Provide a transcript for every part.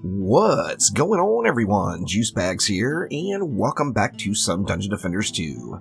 What's going on, everyone? Juicebags here, and welcome back to some Dungeon Defenders 2.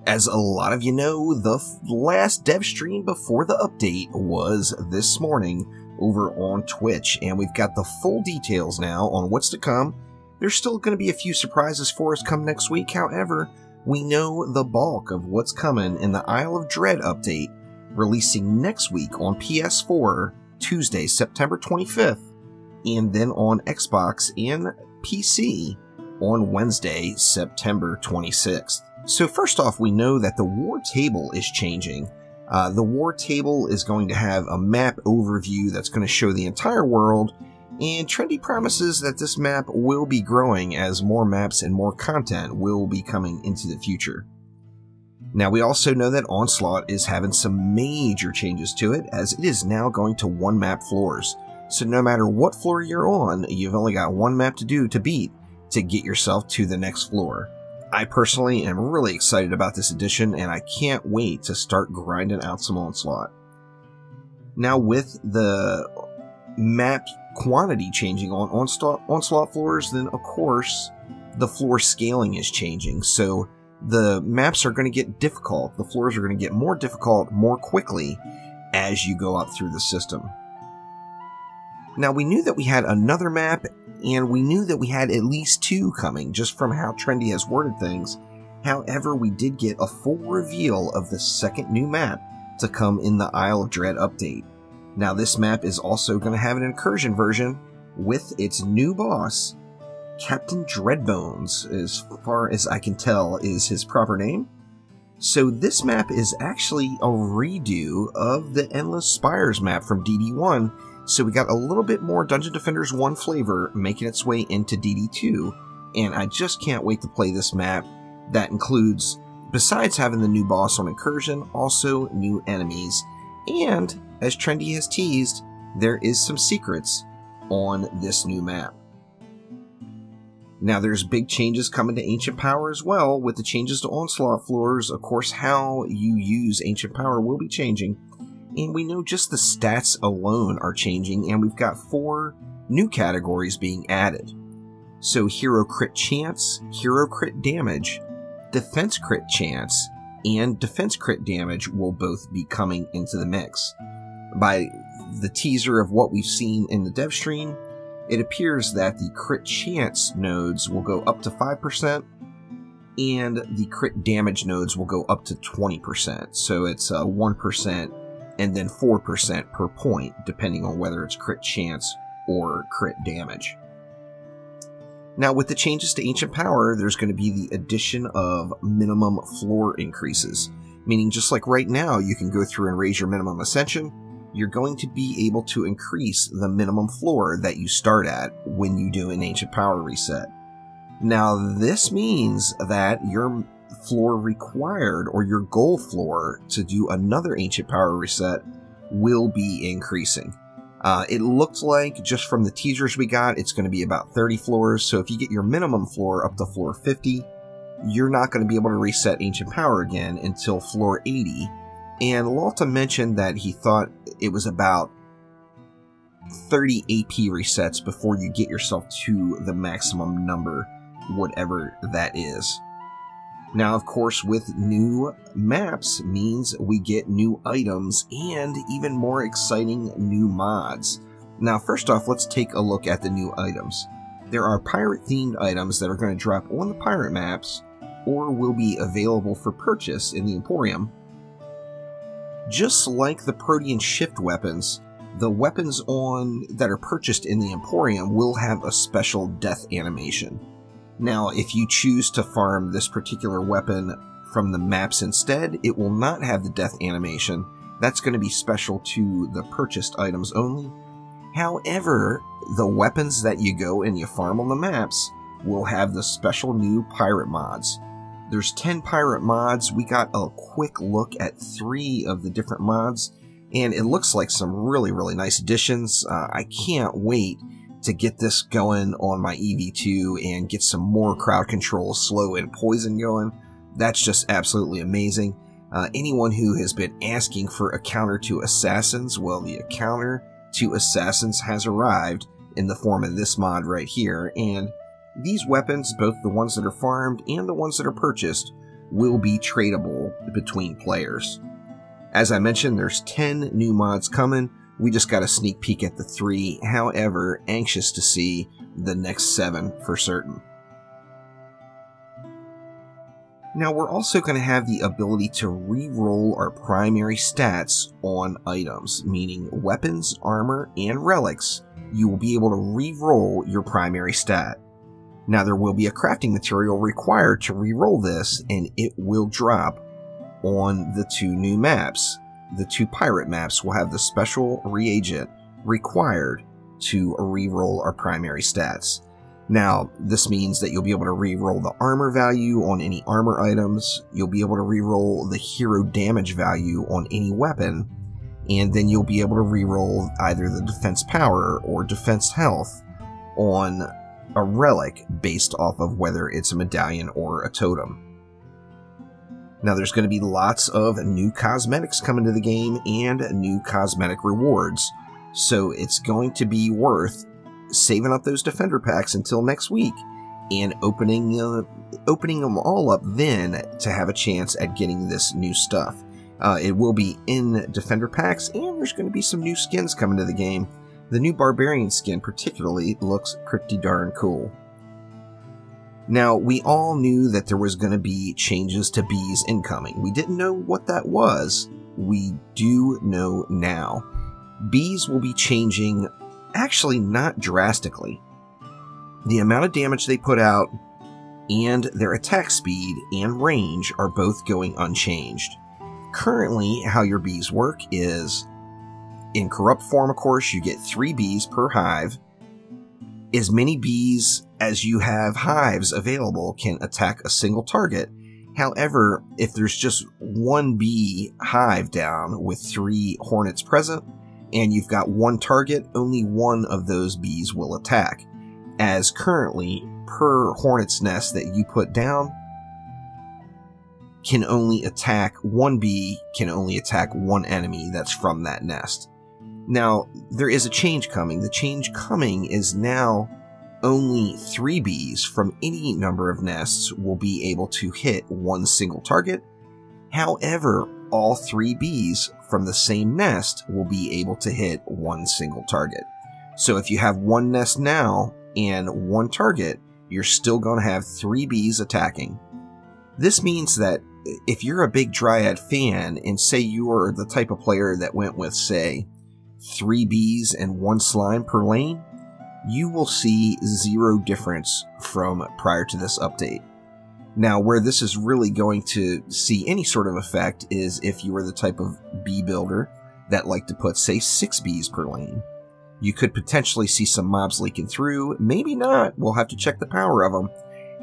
As a lot of you know, the last dev stream before the update was this morning over on Twitch, and we've got the full details now on what's to come. There's still going to be a few surprises for us come next week, however, we know the bulk of what's coming in the Isle of Dread update, releasing next week on PS4, Tuesday, September 25th, and then on Xbox and PC on Wednesday, September 26th. So first off, we know that the war table is changing. The war table is going to have a map overview that's going to show the entire world, and Trendy promises that this map will be growing as more maps and more content will be coming into the future. Now, we also know that Onslaught is having some major changes to it, as it is now going to one map floors. So no matter what floor you're on, you've only got one map to beat to get yourself to the next floor. I personally am really excited about this addition, and I can't wait to start grinding out some Onslaught. Now, with the map quantity changing on Onslaught floors, then of course the floor scaling is changing. So the maps are going to get difficult. The floors are going to get more difficult more quickly as you go up through the system. Now, we knew that we had another map, and we knew that we had at least two coming, just from how Trendy has worded things. However, we did get a full reveal of the second new map to come in the Isle of Dread update. Now, this map is also going to have an incursion version with its new boss, Captain Dreadbones, as far as I can tell is his proper name. So this map is actually a redo of the Endless Spires map from DD1, so we got a little bit more Dungeon Defenders 1 flavor making its way into DD2, and I just can't wait to play this map. That includes, besides having the new boss on Incursion, also new enemies, and, as Trendy has teased, there is some secrets on this new map. Now, there's big changes coming to Ancient Power as well. With the changes to Onslaught floors, of course, how you use Ancient Power will be changing. And we know just the stats alone are changing, and we've got 4 new categories being added. So Hero Crit Chance, Hero Crit Damage, Defense Crit Chance, and Defense Crit Damage will both be coming into the mix. By the teaser of what we've seen in the dev stream, it appears that the Crit Chance nodes will go up to 5%, and the Crit Damage nodes will go up to 20%. So it's 1%. And then 4% per point, depending on whether it's crit chance or crit damage. Now, with the changes to Ancient Power, there's going to be the addition of minimum floor increases, meaning just like right now, you can go through and raise your minimum ascension, you're going to be able to increase the minimum floor that you start at when you do an Ancient Power reset. Now, this means that your floor required, or your goal floor, to do another Ancient Power reset will be increasing. It looked like, just from the teasers we got, it's going to be about 30 floors, so if you get your minimum floor up to floor 50, you're not going to be able to reset Ancient Power again until floor 80. And Lalta mentioned that he thought it was about 30 AP resets before you get yourself to the maximum number, whatever that is. Now, of course, with new maps means we get new items and even more exciting new mods. Now, first off, let's take a look at the new items. There are pirate-themed items that are going to drop on the pirate maps or will be available for purchase in the Emporium. Just like the Protean Shift weapons, the weapons that are purchased in the Emporium will have a special death animation. Now, if you choose to farm this particular weapon from the maps instead, it will not have the death animation. That's going to be special to the purchased items only. However, the weapons that you go and you farm on the maps will have the special new pirate mods. There's 10 pirate mods. We got a quick look at 3 of the different mods, and it looks like some really, really nice additions. I can't wait to get this going on my EV2 and get some more crowd control, slow, and poison going. That's just absolutely amazing. Anyone who has been asking for a counter to assassins, well, the counter to assassins has arrived in the form of this mod right here, and these weapons, both the ones that are farmed and the ones that are purchased, will be tradable between players. As I mentioned, there's 10 new mods coming. We just got a sneak peek at the 3, however, anxious to see the next 7 for certain. Now, we're also going to have the ability to re-roll our primary stats on items, meaning weapons, armor, and relics. You will be able to re-roll your primary stat. Now, there will be a crafting material required to re-roll this, and it will drop on the 2 new maps. The 2 pirate maps will have the special reagent required to re-roll our primary stats. Now, this means that you'll be able to re-roll the armor value on any armor items, you'll be able to re-roll the hero damage value on any weapon, and then you'll be able to re-roll either the defense power or defense health on a relic based off of whether it's a medallion or a totem. Now, there's going to be lots of new cosmetics coming to the game and new cosmetic rewards, so it's going to be worth saving up those defender packs until next week and opening them all up then to have a chance at getting this new stuff. It will be in defender packs, and there's going to be some new skins coming to the game. The new barbarian skin particularly looks pretty darn cool. Now, we all knew that there was going to be changes to bees incoming. We didn't know what that was. We do know now. Bees will be changing, actually not drastically. The amount of damage they put out and their attack speed and range are both going unchanged. Currently, how your bees work is, in corrupt form, of course, you get 3 bees per hive. As many bees as you have hives available can attack a single target. However, if there's just 1 bee hive down with 3 hornets present, and you've got 1 target, only 1 of those bees will attack. As currently, per hornet's nest that you put down, can only attack 1 bee, can only attack 1 enemy that's from that nest. Now, there is a change coming. The change coming is now only 3 bees from any number of nests will be able to hit 1 single target. However, all 3 bees from the same nest will be able to hit 1 single target. So if you have 1 nest now and 1 target, you're still going to have 3 bees attacking. This means that if you're a big Dryad fan, and say you are the type of player that went with, say, 3 bees and 1 slime per lane, you will see 0 difference from prior to this update. Now, where this is really going to see any sort of effect is if you are the type of bee builder that like to put, say, 6 bees per lane. You could potentially see some mobs leaking through, maybe not, we'll have to check the power of them.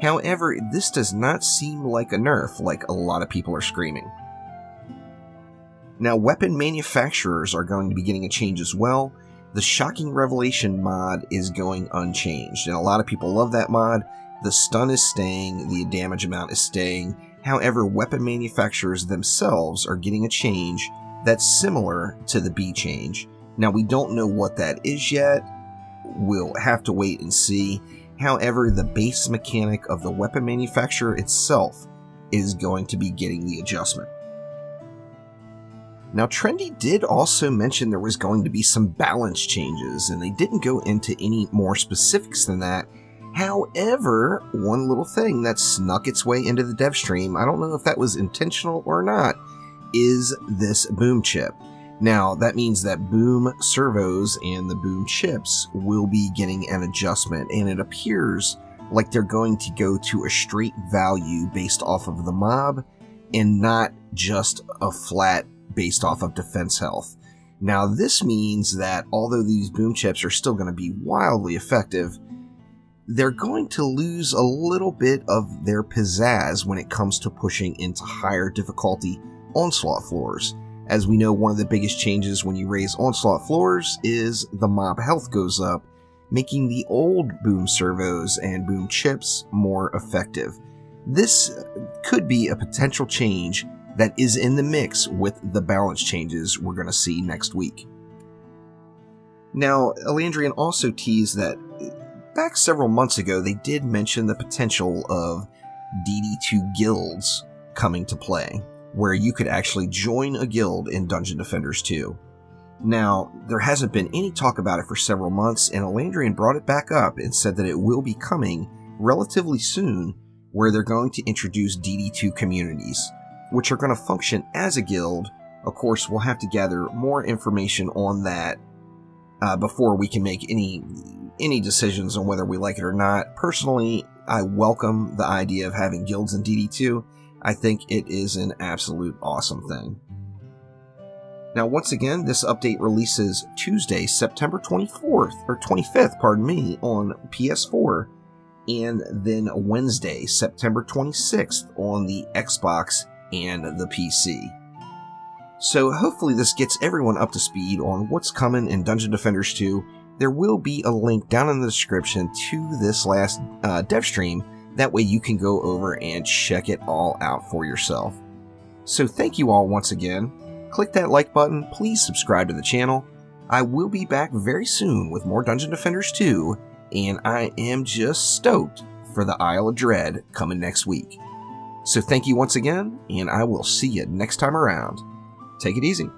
However, this does not seem like a nerf like a lot of people are screaming. Now, weapon manufacturers are going to be getting a change as well. The Shocking Revelation mod is going unchanged, and a lot of people love that mod. The stun is staying, the damage amount is staying. However, weapon manufacturers themselves are getting a change that's similar to the bee change. Now, we don't know what that is yet. We'll have to wait and see. However, the base mechanic of the weapon manufacturer itself is going to be getting the adjustment. Now, Trendy did also mention there was going to be some balance changes, and they didn't go into any more specifics than that. However, one little thing that snuck its way into the dev stream, I don't know if that was intentional or not, is this boom chip. Now, that means that boom servos and the boom chips will be getting an adjustment, and it appears like they're going to go to a straight value based off of the mob and not just a flat based off of defense health. Now, this means that although these boom chips are still going to be wildly effective, they're going to lose a little bit of their pizzazz when it comes to pushing into higher difficulty onslaught floors. As we know, one of the biggest changes when you raise onslaught floors is the mob health goes up, making the old boom servos and boom chips more effective. This could be a potential change that is in the mix with the balance changes we're going to see next week. Now, Elandrian also teased that back several months ago, they did mention the potential of DD2 guilds coming to play, where you could actually join a guild in Dungeon Defenders 2. Now, there hasn't been any talk about it for several months, and Elandrian brought it back up and said that it will be coming relatively soon, where they're going to introduce DD2 communities, which are going to function as a guild. Of course, we'll have to gather more information on that before we can make any decisions on whether we like it or not. Personally, I welcome the idea of having guilds in DD2. I think it is an absolute awesome thing. Now, once again, this update releases Tuesday, September 25th, pardon me, on PS4, and then Wednesday, September 26th on the Xbox and the PC. So hopefully this gets everyone up to speed on what's coming in Dungeon Defenders 2. There will be a link down in the description to this last dev stream. That way you can go over and check it all out for yourself. So thank you all once again. Click that like button, please subscribe to the channel. I will be back very soon with more Dungeon Defenders 2, and I am just stoked for the Isle of Dread coming next week. So thank you once again, and I will see you next time around. Take it easy.